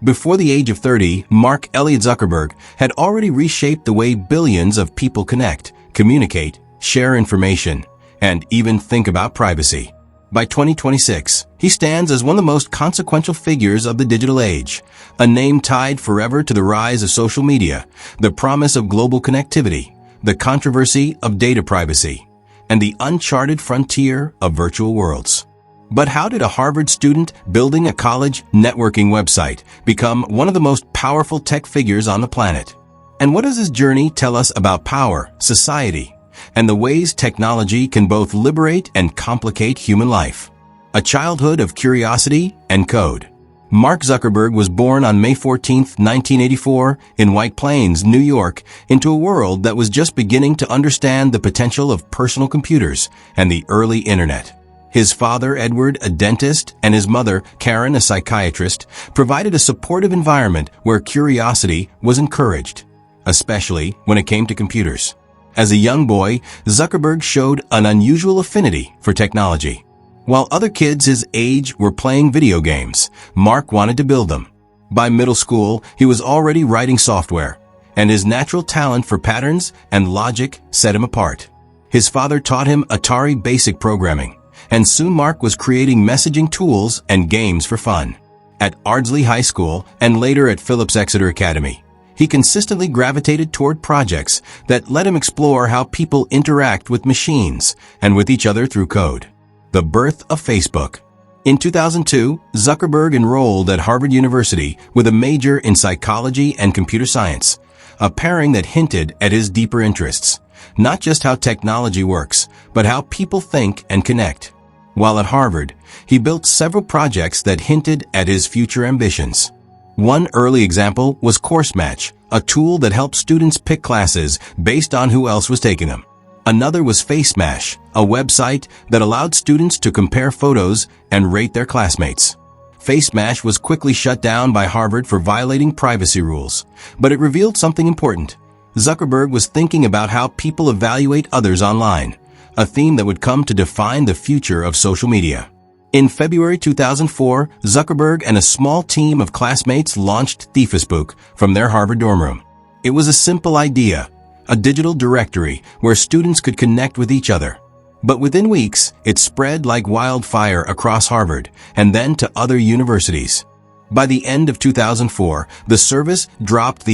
Before the age of 30, Mark Zuckerberg had already reshaped the way billions of people connect, communicate, share information, and even think about privacy. By 2026, he stands as one of the most consequential figures of the digital age, a name tied forever to the rise of social media, the promise of global connectivity, the controversy of data privacy, and the uncharted frontier of virtual worlds. But how did a Harvard student building a college networking website become one of the most powerful tech figures on the planet? And what does his journey tell us about power, society, and the ways technology can both liberate and complicate human life? A childhood of curiosity and code. Mark Zuckerberg was born on May 14, 1984, in White Plains, New York, into a world that was just beginning to understand the potential of personal computers and the early internet. His father, Edward, a dentist, and his mother, Karen, a psychiatrist, provided a supportive environment where curiosity was encouraged, especially when it came to computers. As a young boy, Zuckerberg showed an unusual affinity for technology. While other kids his age were playing video games, Mark wanted to build them. By middle school, he was already writing software, and his natural talent for patterns and logic set him apart. His father taught him Atari BASIC Programming, and soon Mark was creating messaging tools and games for fun. At Ardsley High School and later at Phillips Exeter Academy, he consistently gravitated toward projects that let him explore how people interact with machines and with each other through code. The birth of Facebook. In 2002, Zuckerberg enrolled at Harvard University with a major in psychology and computer science, a pairing that hinted at his deeper interests, not just how technology works, but how people think and connect. While at Harvard, he built several projects that hinted at his future ambitions. One early example was CourseMatch, a tool that helped students pick classes based on who else was taking them. Another was FaceMash, a website that allowed students to compare photos and rate their classmates. FaceMash was quickly shut down by Harvard for violating privacy rules, but it revealed something important. Zuckerberg was thinking about how people evaluate others online, a theme that would come to define the future of social media. In February 2004, Zuckerberg and a small team of classmates launched Facebook from their Harvard dorm room. It was a simple idea, a digital directory where students could connect with each other. But within weeks, it spread like wildfire across Harvard and then to other universities. By the end of 2004, the service dropped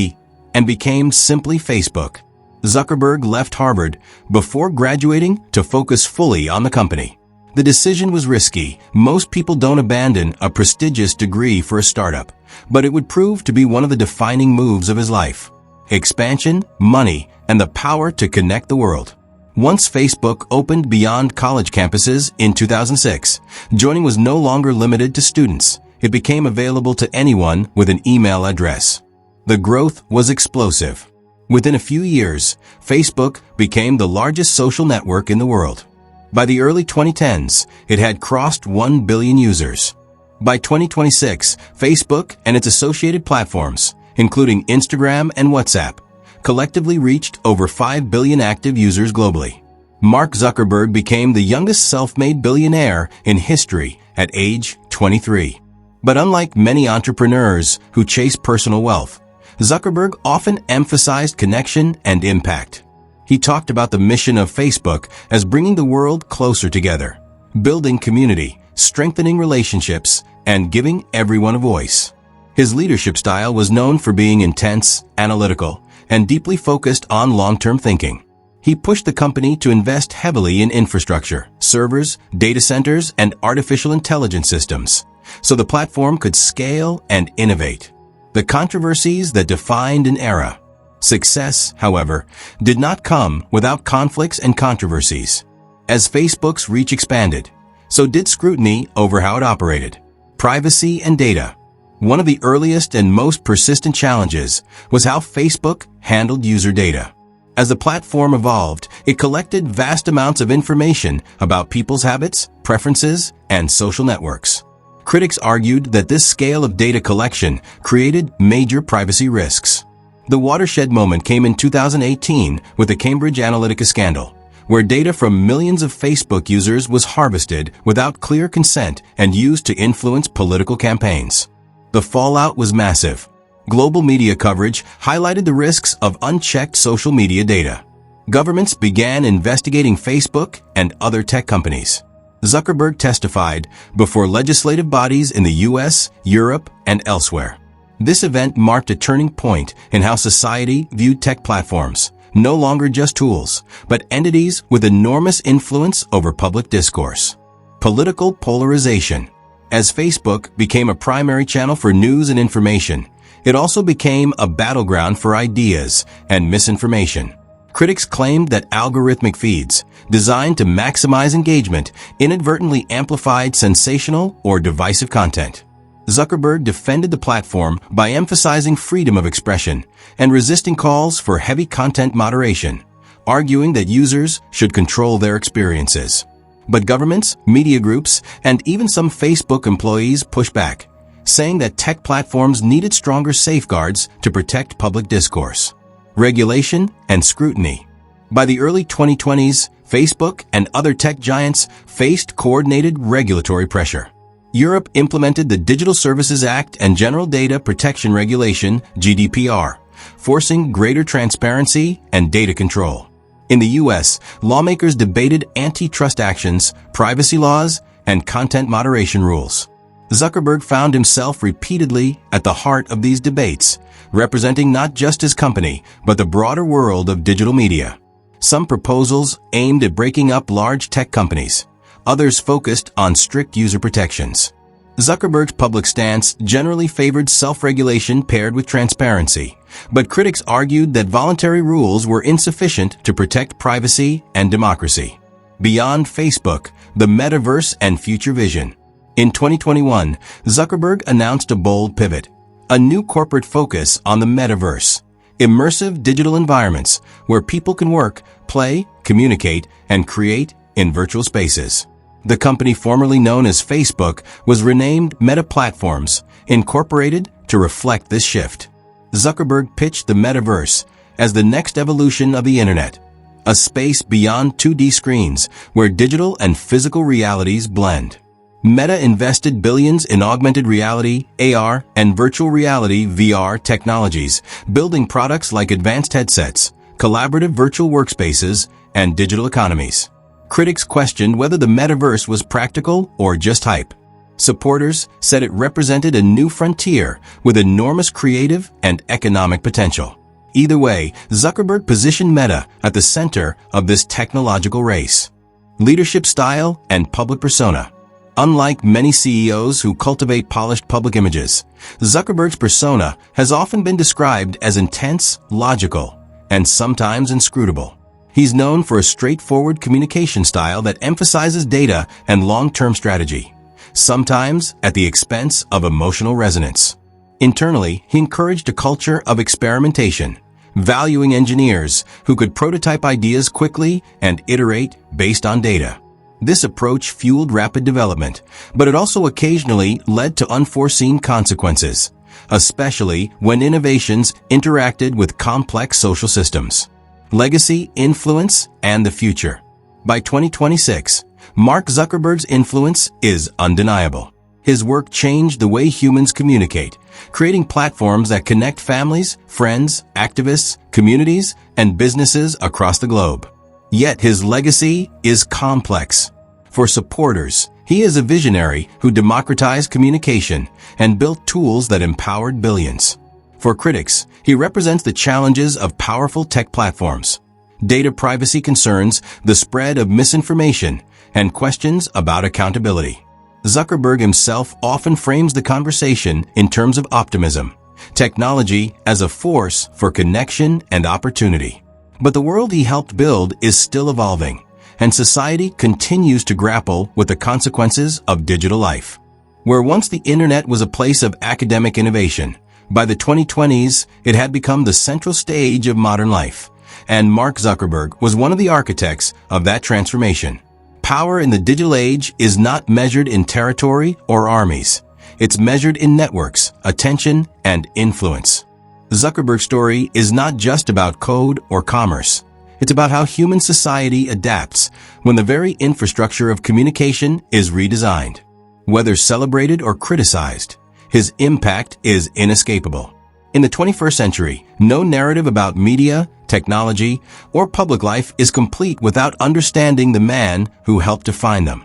and became simply Facebook. Zuckerberg left Harvard before graduating to focus fully on the company. The decision was risky. Most people don't abandon a prestigious degree for a startup, but it would prove to be one of the defining moves of his life. Expansion, money, and the power to connect the world. Once Facebook opened beyond college campuses in 2006, joining was no longer limited to students. It became available to anyone with an email address. The growth was explosive. Within a few years, Facebook became the largest social network in the world. By the early 2010s, it had crossed 1 billion users. By 2026, Facebook and its associated platforms, including Instagram and WhatsApp, collectively reached over 5 billion active users globally. Mark Zuckerberg became the youngest self-made billionaire in history at age 23. But unlike many entrepreneurs who chase personal wealth, Zuckerberg often emphasized connection and impact. He talked about the mission of Facebook as bringing the world closer together, building community, strengthening relationships, and giving everyone a voice. His leadership style was known for being intense, analytical, and deeply focused on long-term thinking. He pushed the company to invest heavily in infrastructure, servers, data centers, and artificial intelligence systems, so the platform could scale and innovate. The controversies that defined an era. Success, however, did not come without conflicts and controversies. As Facebook's reach expanded, so did scrutiny over how it operated. Privacy and data. One of the earliest and most persistent challenges was how Facebook handled user data. As the platform evolved, it collected vast amounts of information about people's habits, preferences, and social networks. Critics argued that this scale of data collection created major privacy risks. The watershed moment came in 2018 with the Cambridge Analytica scandal, where data from millions of Facebook users was harvested without clear consent and used to influence political campaigns. the fallout was massive. Global media coverage highlighted the risks of unchecked social media data. Governments began investigating Facebook and other tech companies. Zuckerberg testified before legislative bodies in the US, Europe, and elsewhere. This event marked a turning point in how society viewed tech platforms, no longer just tools, but entities with enormous influence over public discourse. Political polarization. As Facebook became a primary channel for news and information, it also became a battleground for ideas and misinformation. Critics claimed that algorithmic feeds, designed to maximize engagement, inadvertently amplified sensational or divisive content. Zuckerberg defended the platform by emphasizing freedom of expression and resisting calls for heavy content moderation, arguing that users should control their experiences. But governments, media groups, and even some Facebook employees pushed back, saying that tech platforms needed stronger safeguards to protect public discourse. Regulation and scrutiny. By the early 2020s, Facebook and other tech giants faced coordinated regulatory pressure. Europe implemented the Digital Services Act and General Data Protection Regulation, GDPR, forcing greater transparency and data control. In the US, lawmakers debated antitrust actions, privacy laws, and content moderation rules. Zuckerberg found himself repeatedly at the heart of these debates, representing not just his company, but the broader world of digital media. Some proposals aimed at breaking up large tech companies. Others focused on strict user protections. Zuckerberg's public stance generally favored self-regulation paired with transparency, but critics argued that voluntary rules were insufficient to protect privacy and democracy. Beyond Facebook, the metaverse and future vision. In 2021, Zuckerberg announced a bold pivot, a new corporate focus on the metaverse, immersive digital environments where people can work, play, communicate, and create in virtual spaces. The company formerly known as Facebook was renamed Meta Platforms, Incorporated, to reflect this shift. Zuckerberg pitched the metaverse as the next evolution of the internet, a space beyond 2D screens where digital and physical realities blend. Meta invested billions in augmented reality, AR, and virtual reality, VR technologies, building products like advanced headsets, collaborative virtual workspaces, and digital economies. Critics questioned whether the metaverse was practical or just hype. Supporters said it represented a new frontier with enormous creative and economic potential. Either way, Zuckerberg positioned Meta at the center of this technological race. Leadership style and public persona. Unlike many CEOs who cultivate polished public images, Zuckerberg's persona has often been described as intense, logical, and sometimes inscrutable. He's known for a straightforward communication style that emphasizes data and long-term strategy, sometimes at the expense of emotional resonance. Internally, he encouraged a culture of experimentation, valuing engineers who could prototype ideas quickly and iterate based on data. This approach fueled rapid development, but it also occasionally led to unforeseen consequences, especially when innovations interacted with complex social systems. Legacy, influence, and the future. By 2026, Mark Zuckerberg's influence is undeniable. His work changed the way humans communicate, creating platforms that connect families, friends, activists, communities, and businesses across the globe. Yet his legacy is complex. For supporters, he is a visionary who democratized communication and built tools that empowered billions. For critics, he represents the challenges of powerful tech platforms, data privacy concerns, the spread of misinformation, and questions about accountability. Zuckerberg himself often frames the conversation in terms of optimism, technology as a force for connection and opportunity. But the world he helped build is still evolving, and society continues to grapple with the consequences of digital life. Where once the internet was a place of academic innovation, by the 2020s, it had become the central stage of modern life, and Mark Zuckerberg was one of the architects of that transformation. Power in the digital age is not measured in territory or armies. It's measured in networks, attention, and influence. Zuckerberg's story is not just about code or commerce. It's about how human society adapts when the very infrastructure of communication is redesigned. Whether celebrated or criticized, his impact is inescapable. In the 21st century, no narrative about media, technology, or public life is complete without understanding the man who helped define them.